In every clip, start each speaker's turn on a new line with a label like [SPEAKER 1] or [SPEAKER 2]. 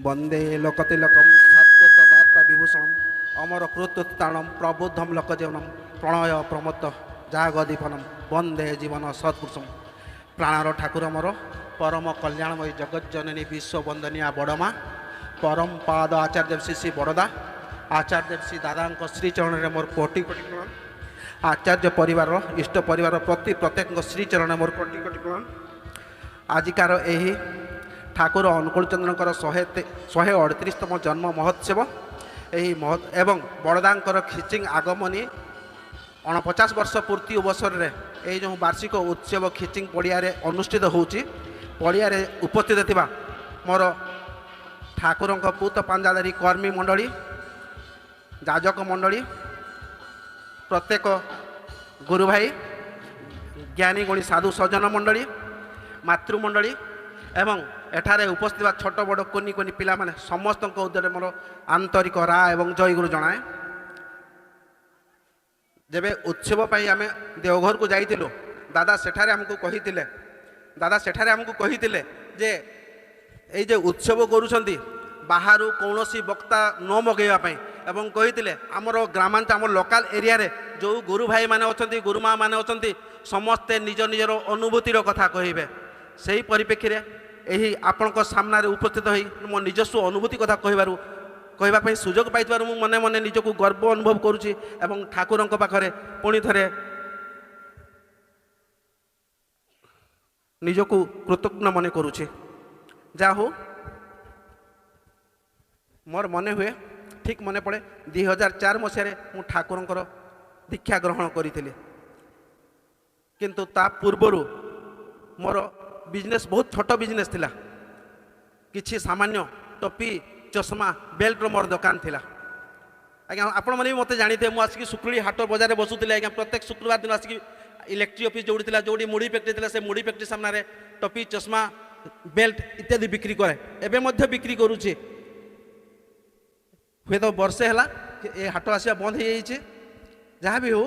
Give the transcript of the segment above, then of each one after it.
[SPEAKER 1] वंदे लोकतिलकम सात्वत वार्ता विभूषणम अमर कृत्युत्ताणम प्रबुद्धम लोकजीवनम प्रणय प्रमत्त जागदीपनम वंदे जीवन सत्पुरुषम प्राणर ठाकुर मोर परम कल्याणमयी जगज्जननी विश्ववंदनिया बड़मा परम पाद आचार्य श्री श्री बड़दा आचार्य श्री दादा श्रीचरण में मोर कोटि कोटि प्रणाम। आचार्य परिवार इष्ट परिवार प्रति प्रत्येक श्रीचरण मोर कोटि कोटि प्रणाम। आजिकार यही ठाकुर अनुकूल चंद्रकर 138तम जन्म महोत्सव यही एवं बड़दांकर खिचिंग आगमनी 49 वर्ष पूर्ति अवसर में यही जो वार्षिक उत्सव खिचिंग पड़िया अनुष्ठित होची पड़िया उपस्थित थिबा मोर ठाकुर पूत पांजादारी कर्मी मंडली जाजक मंडली प्रत्येक गुरु भाई ज्ञानी गुणी साधु सज्जन मंडली मातृमंडली एवं एठारे उपस्थित छोट बड़ कुनी कुनी पिला माने समस्त उद्देश्य मोर आंतरिक रा एवं जय गुरु जनाए। जेबे उत्सव पाई आमे देवघर को जाइतिलु दादा सेठारे हमको कहितिले जे एई जे उत्सव करूछंती बाहरु कौनसी वक्ता न मगेवा पाई एवं कहितिले हमर ग्रामांचल हमर लोकल एरिया रे जो गुरु भाई माने अछंती गुरुमा माने अछंती समस्ते निज निजर अनुभूतिर कथा कहिबे सेही परिप्रेक्षी यही आपण सामने उपस्थित हो मो निजस्व अनुभूति कथा कहवाई सुजोग पाई मने मने निजक गर्व अनुभव करुच्ची एवं ठाकुर पाखे पुणी थे निजक कृतज्ञ मन करुच्ची। जा हो मोर मने हुए ठीक मने पड़े 2004 मसीह मु ठाकुर दीक्षा ग्रहण करी किंतु ता पूर्वर मोर बिजनेस बहुत छोट बिजनेस थिला किछि सामान्य टोपी चश्मा बेल्ट मोर दुकान थिला। आज्ञा आपण मैंने मत जानी थे मुझे शुक्ली हाट बजार बसुले आज्ञा प्रत्येक शुक्रवार दिन आसिक इलेक्ट्रिक ऑफिस जोड़ी थिला जोड़ी मुड़ी फैक्ट्री थिला से मुड़ी फैक्ट्री सामने टोपी चश्मा बेल्ट इत्यादि बिक्री करे एबे मध्य बिक्री करूचे हुए तो वर्षे है ये हाट आसिया बंद हो जाइए। जहाँ भी हो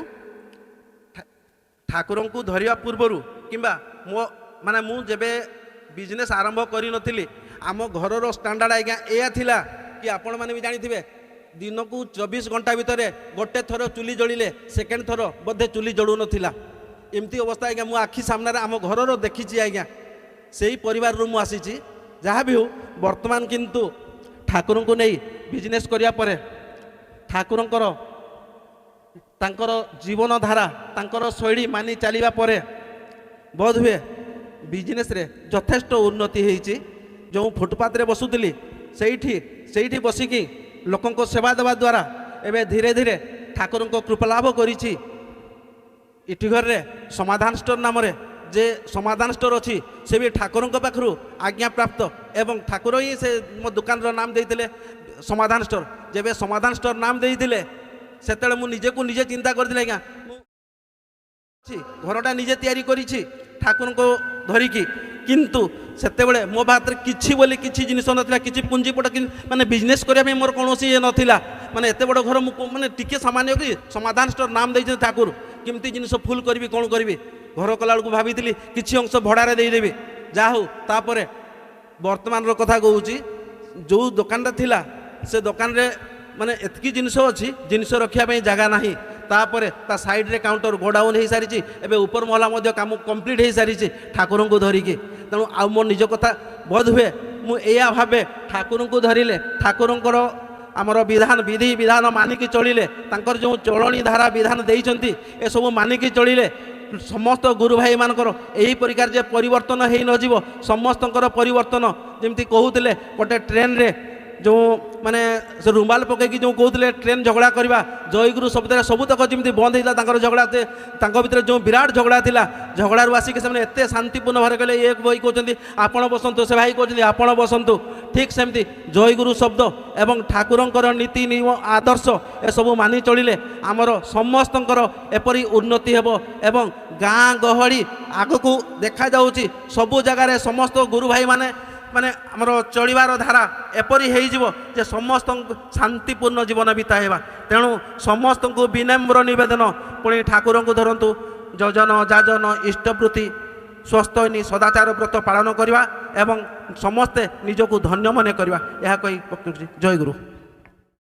[SPEAKER 1] ठाकुर को धरिया पूर्वर किंबा मो माने मु जेबे बिजनेस आरंभ करी नथिली आम घरर स्टैंडर्ड आज्ञा एया थिला कि आपण माने भी जानी थिबे दिन को 24 घंटा भितर गोटे थर चुली जलिले सेकेंड थर बोधे चुली जलू नथिला एमती अवस्था आज्ञा मु आखि सामने आम घरर देखी आज्ञा सेही परिवार रु मु आसीची। जहाँ भी हो वर्तमान किंतु ठाकुर को नहीं बिजनेस करिया परे ठाकुरंकर तांकर जीवन धारा तांकर शैली मानि चलिबा परे बोध हुए बिजनेस रे यथेष्ट उन्नति होईची। जो फुटपाथ रे बसुतली सेठी बसिकी लोकों को सेवा देवा द्वारा एवं धीरे धीरे ठाकुर को कृपालाभ करिछि। इटी घर रे समाधान स्टोर नाम रे जे समाधान स्टोर अच्छी से भी ठाकुर पाखु आज्ञा प्राप्त एवं ठाकुर ही से मो दुकान रो नाम देइतिले समाधान स्टोर जेबे समाधान स्टोर नाम देइतिले सेतेले मु निजे को निजे चिंता करथिले आज्ञा घरटा निजे तैयारी करिछि ठाकुर को धरिकी किंतु सेतेबेले मो बात किछि बोली किछि जिनिस नथिला किछि पुंजीपट माने बिजनेस करिया मोर कोनोसी ये नथिला माने एते बड़ घर माने टिके सामान्य कि समाधान स्टोर नाम देइछ ठाकुर किमती जिनिस फुल करबी कोन करबी घर कला को भाभी किछि अंश भड़ारे देदेवी। जा हो तापरे वर्तमान रो कथा कहूची जो दुकान थिला से दुकान रे माने एतकी जिनिस अच्छी जिनिस रखिया पे जगह नाही तापरे ता साइड रे काउंटर गोडाउन हो सारी एबे ऊपर महला मध्य काम कंप्लीट हो सारी ठाकुर को धरिकी तेणु आ मो निज कथा बोध हुए मुझे भावे ठाकुर को धरिले ठाकुरंकर आमर विधान विधि विधान मानिकी चलिले तांकर जो चलनी धारा विधान देइचंती ए सब मानिकी चलिले समस्त गुरु भाई मानकर यही प्रकार जे परिवर्तन हो नजिव समस्त परिवर्तन जमती कहते गोटे ट्रेन रे जो माने से रुमाल पकईकी जो कहते ट्रेन झगड़ा करवा जयगुरु शब्द सबुतक जमी बंद होता झगड़ा भीतर जो विराट झगड़ा थिला झगड़ारू आसिक से एत शांतिपूर्ण भाव कहले एक भाई कहते आपण बसंतु से भाई कहते आपण बसंतु ठीक सेमती जयगुरु शब्द एवं ठाकुरंकर नीति नियम आदर्श ए सब मानि चलिले आमर समस्तंकर एपरी उन्नति हेबो एवं गाँ गहली आगकू देखा जाउची सबु जगार समस्त गुरु भाई माने माने आमर चलिबार धारा एपरी हो जे समस्त शांतिपूर्ण जीवन बिताइबा। तेणु समस्त को विनम्र निवेदन पुणी ठाकुर को धरतु जजन जाजन इष्टवृत्ति ସ୍ୱସ୍ଥ ହୋଇ ସଦାଚାର ବ୍ରତ ପାଳନ କରିବା ଏବଂ ସମସ୍ତେ ନିଜକୁ ଧନ୍ୟ ମନେ କରିବା ଏହା କହି ଜୟ ଗୁରୁ।